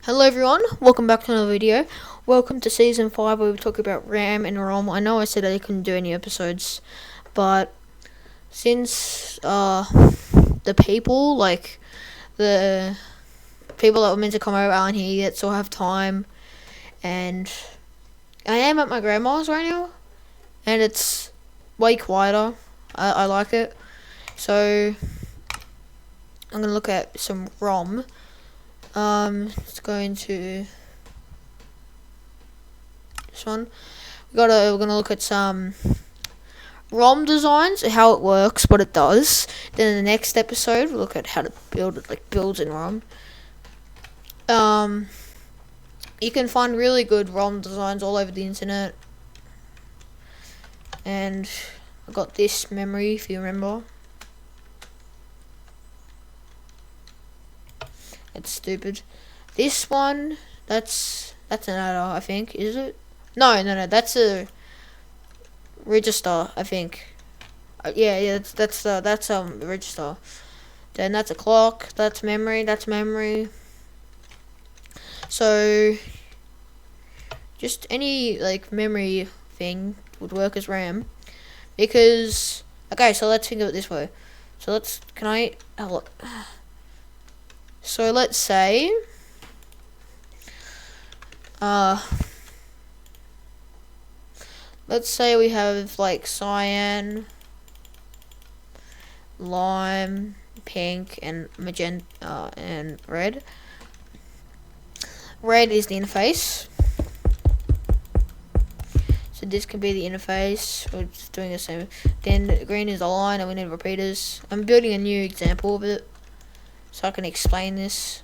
Hello everyone, welcome back to another video. Welcome to season 5 where we talk about RAM and ROM. I know I said I couldn't do any episodes, but since the people, the people that were meant to come over aren't here yet, so I have time, and I am at my grandma's right now, and it's way quieter. I like it, so I'm gonna look at some ROM. It's going to this one. We're gonna look at some ROM designs, how it works, what it does. Then in the next episode, we'll look at how to build it, like builds in ROM. You can find really good ROM designs all over the internet. And I got this memory, if you remember. It's stupid. This one, that's an adder, I think. Is it? No, that's a register, I think. Yeah, that's register. Then that's a clock. That's memory. So just any memory thing would work as RAM, because so let's think of it this way. So let's So let's say we have cyan, lime, pink, and magenta, and red. Red is the interface. So this can be the interface. We're just doing the same. Then green is the line, and we need repeaters. I'm building a new example of it, so I can explain this.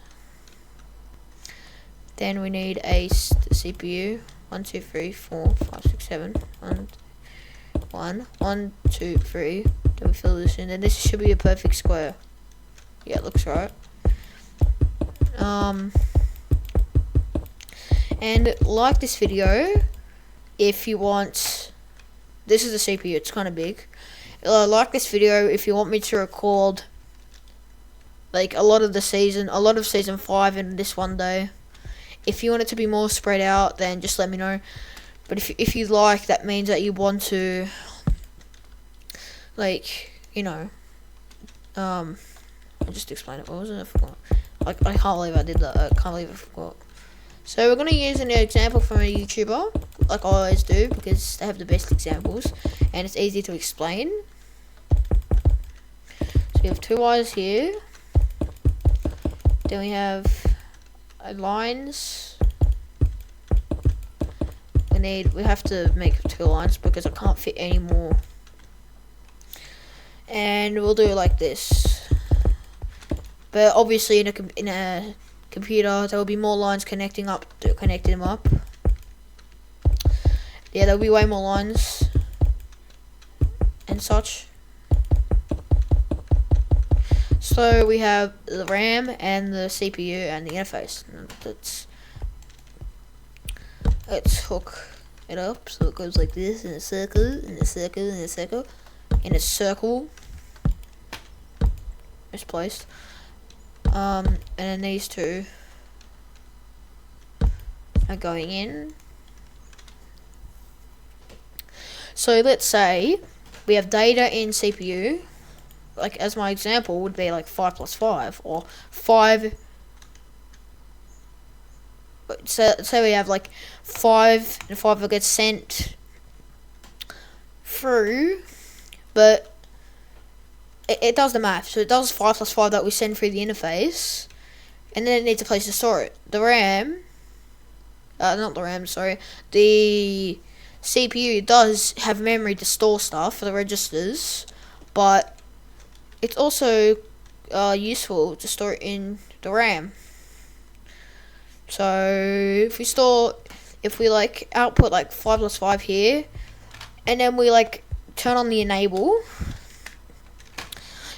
Then we need the CPU. 1, 2, 3, 4, 5, 6, 7. 1, 2, 3. Then we fill this in. Then this should be a perfect square. Yeah, it looks right. And like this video, if you want, this is the CPU. It's kind of big. Like this video if you want me to record a lot of season 5 in this one day. If you want it to be more spread out, then just let me know. But if you like, that means that you want to I'll just explain it. What was it? I forgot. I can't believe I did that. I can't believe I forgot. So we're gonna use an example from a YouTuber, like I always do, because they have the best examples and it's easy to explain. So we have two wires here. Then we have lines. We have to make 2 lines because I can't fit any more. And we'll do it like this. But obviously in a computer there will be more lines connecting them up. Yeah, there'll be way more lines and such. So we have the RAM and the CPU and the interface. Let's hook it up so it goes like this, in a circle, in a circle, in a circle, in a circle. Misplaced. And then these two are going in. So let's say we have data in CPU. As my example would be 5 plus 5, or 5. So say we have 5 and 5 will get sent through, but it does the math. So it does 5 plus 5 that we send through the interface, and then it needs a place to store it. The CPU does have memory to store stuff for the registers, but it's also useful to store it in the RAM. So if we output 5 plus 5 here, and then we turn on the enable.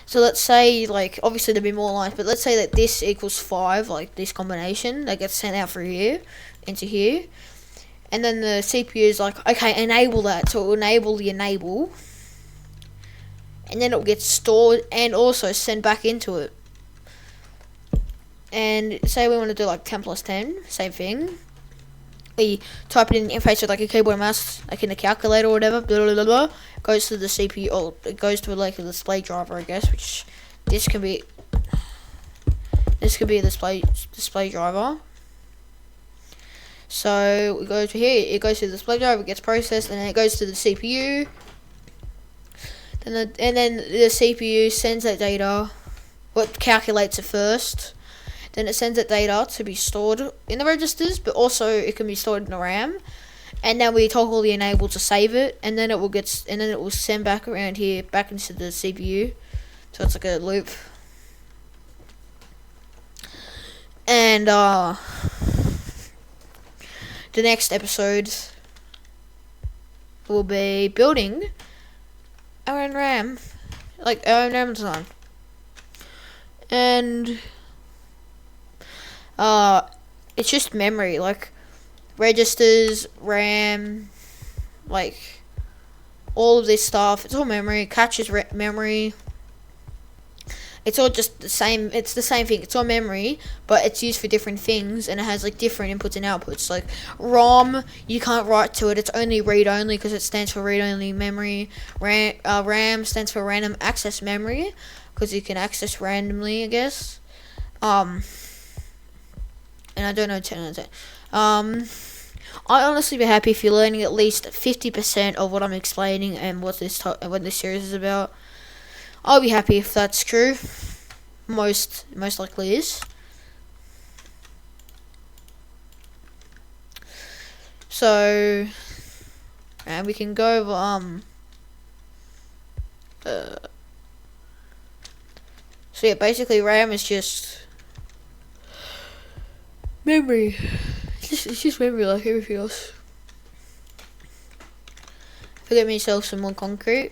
So let's say obviously there'll be more lines, but let's say that this equals 5, this combination that gets sent out through here into here, and then the CPU is okay, enable that. So it will enable the enable, and then it will get stored and also sent back into it. And say we want to do like 10 plus 10, same thing. We type it in the interface with like a keyboard and mouse, like in the calculator or whatever, blah, blah, blah, blah, goes to the CPU, or it goes to like a display driver, I guess, which this can be a display driver. So we go to here, it goes to the display driver, it gets processed, and then it goes to the CPU. And then the CPU sends that data, calculates it first. Then it sends that data to be stored in the registers, but also it can be stored in the RAM. And then we toggle the enable to save it, and then it will send back around here, back into the CPU. So it's like a loop. And the next episode will be building our own RAM, like our own RAM design. And it's just memory, like registers, RAM, like all of this stuff. It's all memory. Caches memory. It's all just the same. It's the same thing. It's all memory, but it's used for different things, and it has like different inputs and outputs. Like ROM, you can't write to it. It's only read only because it stands for read only memory. RAM stands for random access memory because you can access randomly, I guess. And I don't know 10 out of 10. I'd honestly be happy if you're learning at least 50% of what I'm explaining and what this series is about. I'll be happy if that's true. Most likely is. So, and we can go over so yeah, basically RAM is just memory. It's just memory like everything else. I'll get myself some more concrete.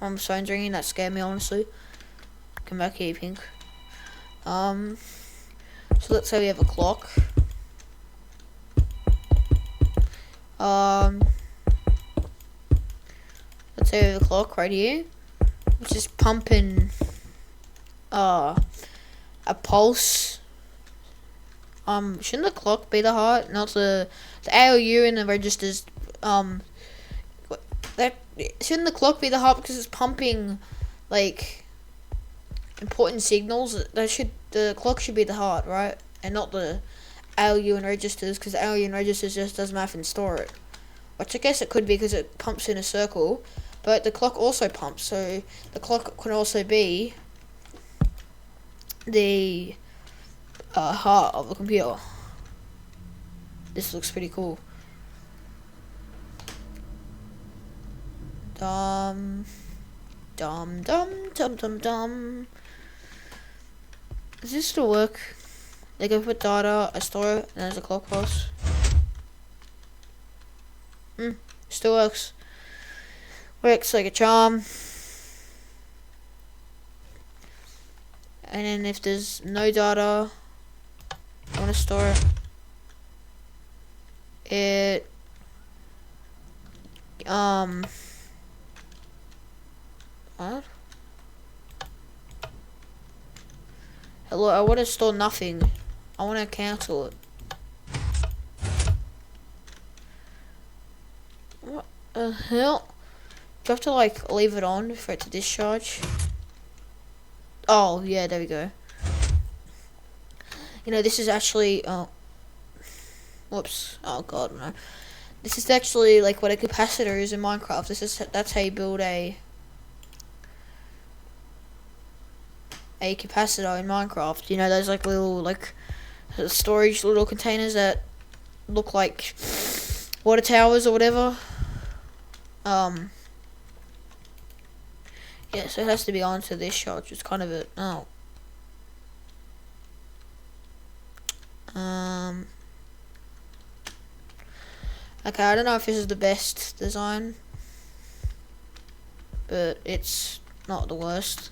My phone's ringing, that scared me honestly. Come back here, Pink. So let's say we have a clock. Let's say we have a clock right here, which is pumping a pulse. Shouldn't the clock be the heart, not the ALU in the registers? Shouldn't the clock be the heart because it's pumping like important signals? The clock should be the heart, right? And not the ALU and registers, because the ALU and registers just does math and store it. Which I guess it could be because it pumps in a circle, but the clock also pumps, so the clock can also be the heart of the computer. This looks pretty cool. Dum dum dum dum dum dum. Does this still work? They go put data, I store it, and there's a clock pulse. Still works. Works like a charm. And then if there's no data, I want to store it. What? Hello, I want to store nothing. I want to cancel it. What the hell? Do you have to like leave it on for it to discharge? Oh yeah, there we go. You know, this is actually whoops. Oh god, no. This is actually like what a capacitor is in Minecraft. That's how you build a capacitor in Minecraft. You know, those like little like storage little containers that look like water towers or whatever. Yeah, so it has to be onto this shot, which is kind of a okay, I don't know if this is the best design, but it's not the worst.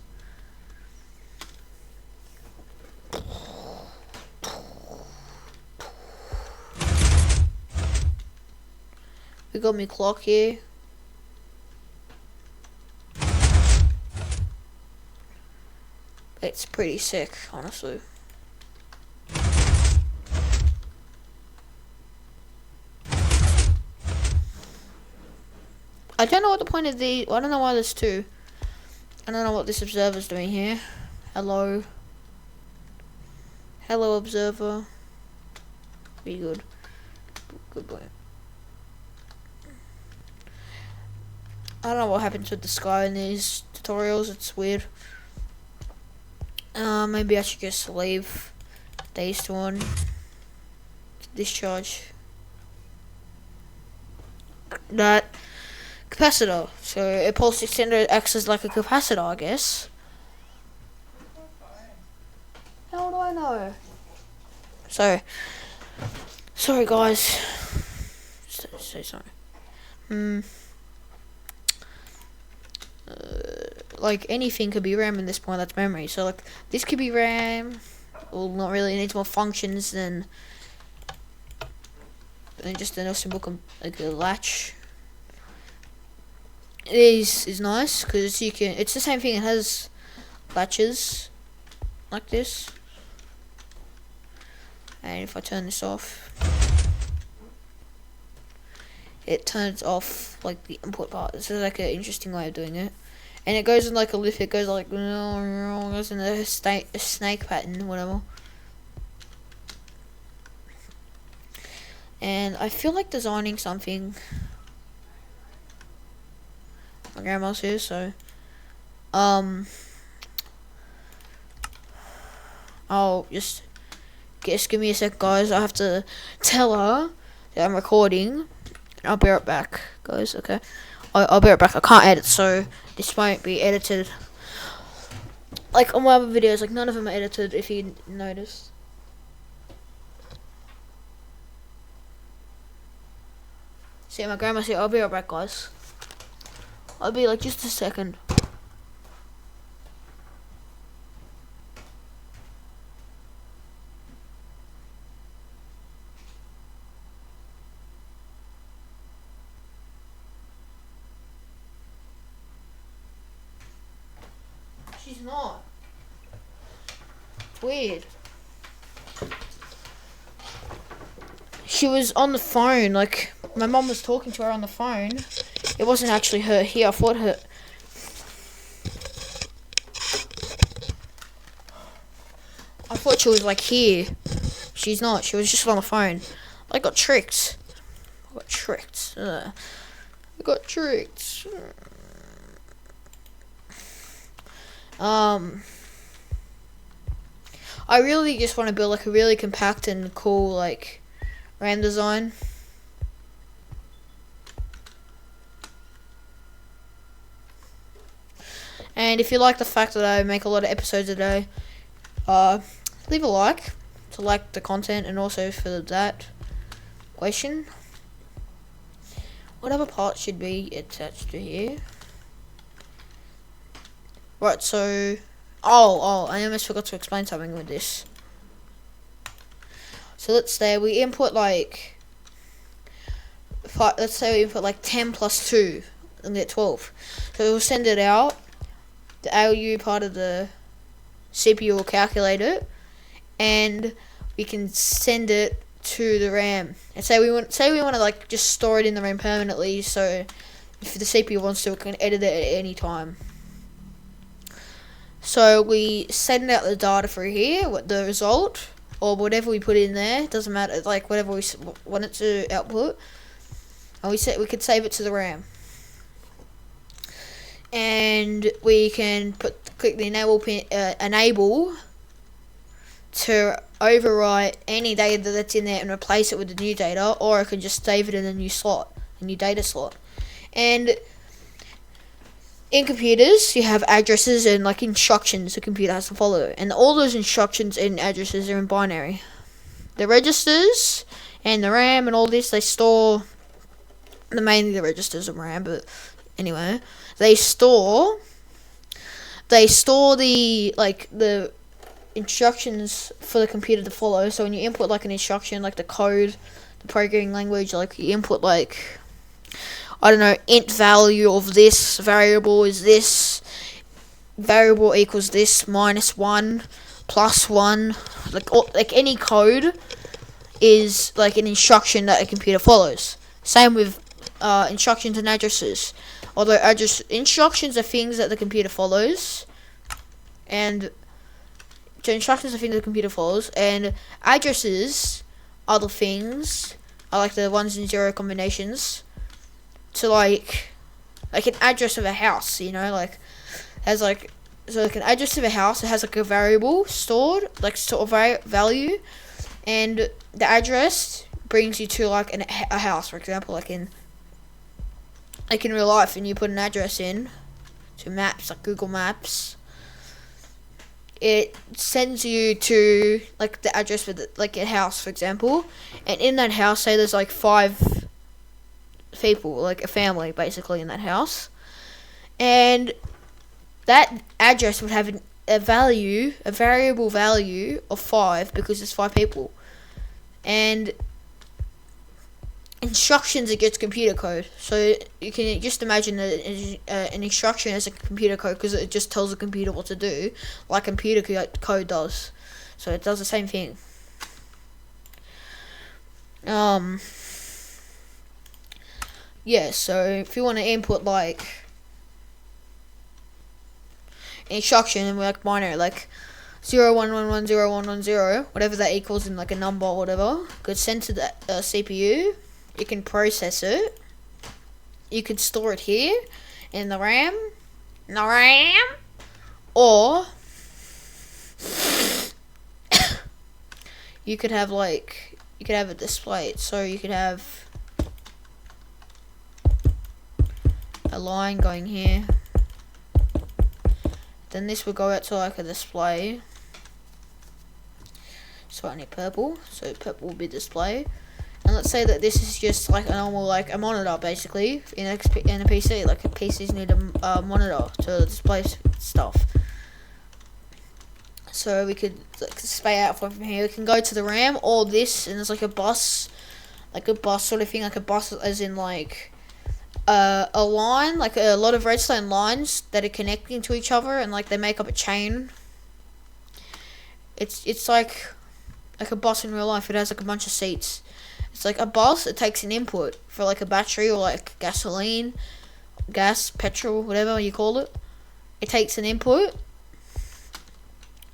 We got me clock here. it's pretty sick, honestly. I don't know what the point of the. I don't know why there's two. I don't know what this observer's doing here. Hello. Hello, observer. Be good. Good boy. I don't know what happens with the sky in these tutorials. It's weird. Maybe I should just leave these two on. Discharge. That capacitor. So a pulse extender acts as like a capacitor, I guess. How do I know? Sorry guys. So sorry. Like anything could be RAM in this point. That's memory. So like this could be RAM. Well, not really. It needs more functions than just a simple like a latch. It is nice because you can. It's the same thing. It has latches like this. And if I turn this off, it turns off like the input part. This is like an interesting way of doing it. And it goes in like a lift. It goes like goes in a snake pattern, whatever. And I feel like designing something. My grandma's here, so I'll just give me a sec, guys. I have to tell her that I'm recording. I'll be right back, guys. Okay, I'll be right back. I can't edit, so this won't be edited. Like on my other videos, like none of them are edited. If you notice. See, my grandma's here. I'll be right back, guys. I'll be like just a second. She's not. Weird. She was on the phone, like my mom was talking to her on the phone. It wasn't actually her here. I thought her. I thought she was like here. She's not. She was just on the phone. I got tricked. I got tricked. I really just want to build like a really compact and cool like RAM design. And if you like the fact that I make a lot of episodes a day, leave a like to like the content and also for that question. Whatever part should be attached to here. Right, so I almost forgot to explain something with this. So let's say we input like let's say we input like 10 plus 2 and get 12. So we'll send it out. The ALU part of the CPU will calculate it, and we can send it to the RAM. And say we want to like just store it in the RAM permanently. So if the CPU wants to, it can edit it at any time. So we send out the data through here, the result, or whatever we put in there. Doesn't matter, like whatever we want it to output. And we could save it to the RAM. And we can click the enable pin, enable to overwrite any data that's in there and replace it with the new data, or I can just save it in a new data slot. And in computers, you have addresses and like instructions the computer has to follow, and all those instructions and addresses are in binary. The registers and the RAM and all this, they store mainly the registers and RAM, but anyway, they store the instructions for the computer to follow. So when you input like an instruction, like the code, the programming language, like you input like, I don't know, int value of this variable is this, variable equals this, -1, +1, like any code is like an instruction that a computer follows. Same with instructions and addresses. Although instructions are things that the computer follows, and so instructions are things that the computer follows, and addresses are the things, are like the 1s and 0 combinations to like an address of a house, you know, like has like, so like an address of a house, it has like a variable stored, like sort of value, and the address brings you to like a house, for example, like in real life, and you put an address in to maps, like Google Maps, it sends you to like the address for like a house, for example, and in that house, say there's like 5 people, like a family basically in that house, and that address would have a variable value of 5 because there's 5 people, and instructions against computer code. So you can just imagine an instruction as a computer code, because it just tells the computer what to do, like computer code does. So it does the same thing. Yeah, so if you want to input like an instruction and like binary, like 01110110, whatever that equals in like a number or whatever, could send to the CPU. You can process it. You could store it here in the RAM. Or you could have it displayed. So you could have a line going here. Then this would go out to like a display. So I need purple. So purple will be display. And let's say that this is just like a normal, like a monitor basically in a PC. Like PCs need a monitor to display stuff. So we could like spay out from here. We can go to the RAM or this, and there's like a bus sort of thing, like a bus as in like a line, like a lot of redstone lines that are connecting to each other, and like they make up a chain. It's like a bus in real life. It has like a bunch of seats. It's like a bus. It takes an input for like a battery or like gasoline, gas, petrol, whatever you call it. It takes an input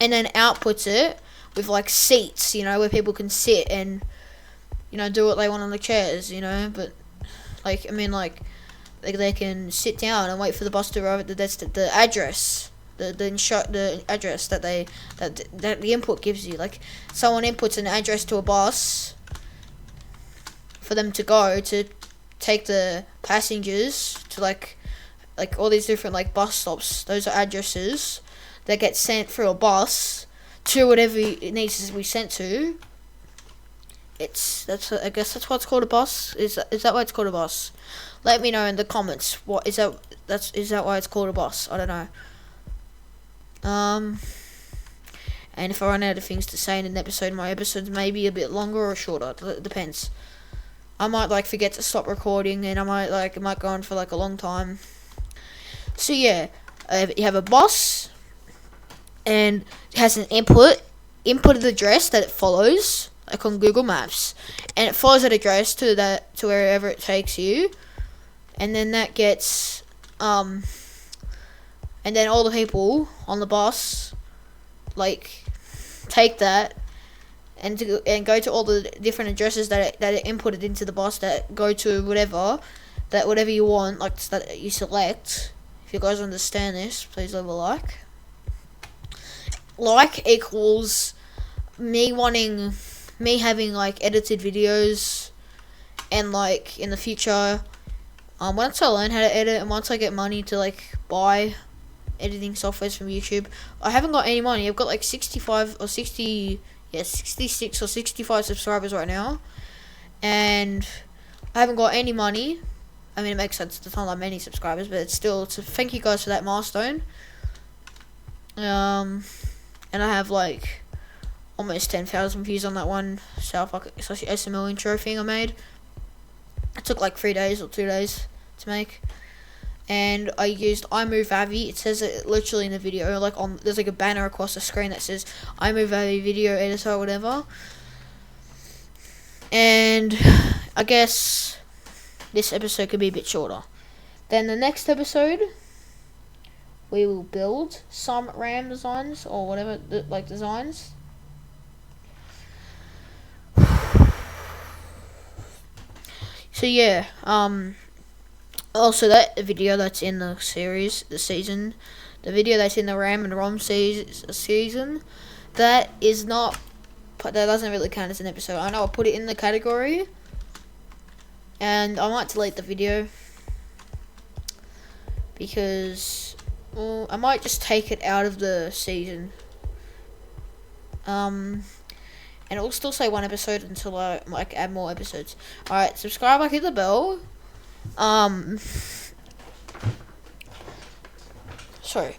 and then outputs it with like seats, you know, where people can sit and, you know, do what they want on the chairs, you know. But like, I mean, like they can sit down and wait for the bus to arrive at the address. The address that the input gives you. Like someone inputs an address to a bus for them to go to take the passengers to like all these different like bus stops. Those are addresses that get sent through a bus to whatever it needs to be sent to. I guess that's why it's called a bus. Is that why it's called a bus? Let me know in the comments. What is that? Is that why it's called a bus? I don't know. And if I run out of things to say in an episode, my episodes may be a bit longer or shorter. It depends. I might like forget to stop recording, and it might go on for like a long time. So yeah, you have a bus, and it has an input address that it follows, like on Google Maps, and it follows that address to wherever it takes you, and then that gets and then all the people on the bus like take that and go to all the different addresses that are inputted into the bus that go to whatever you want, like that you select. If you guys understand this, please leave a like. Like equals me having like edited videos, and like in the future, once I learn how to edit and once I get money to like buy editing softwares from YouTube. I haven't got any money. I've got like 66 or 65 subscribers right now, and I haven't got any money. I mean, it makes sense. There's not that many subscribers, but it's still. So thank you guys for that milestone. And I have like almost 10,000 views on that one SML intro thing I made. It took like 3 days or 2 days to make. and I used iMovie. It says it literally in the video, like there's like a banner across the screen that says iMovie video editor or whatever. And I guess this episode could be a bit shorter. Then the next episode, we will build some RAM designs or whatever, like designs. So yeah, also that video that's in the series, the season, the video that's in the RAM and ROM season, that doesn't really count as an episode. I know I'll put it in the category, and I might delete the video because I might just take it out of the season. And it will still say 1 episode until I add more episodes. Alright, subscribe, hit the bell. Sorry.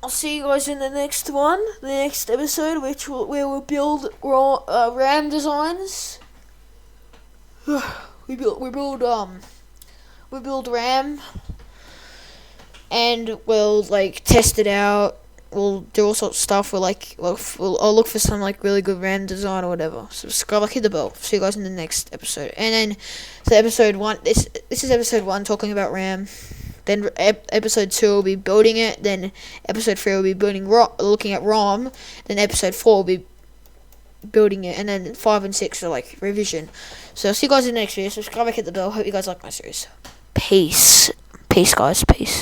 I'll see you guys in the next one, the next episode, where we'll build RAM designs. we build RAM, and we'll like test it out. We'll do all sorts of stuff. I'll look for some like really good RAM design or whatever. Subscribe, hit the bell. See you guys in the next episode. And then, so episode 1. This is episode 1 talking about RAM. Then episode 2 will be building it. Then episode 3 will be looking at ROM. Then episode 4 will be building it. And then 5 and 6 are like revision. So I'll see you guys in the next video. Subscribe, hit the bell. Hope you guys like my series. Peace, guys. Peace.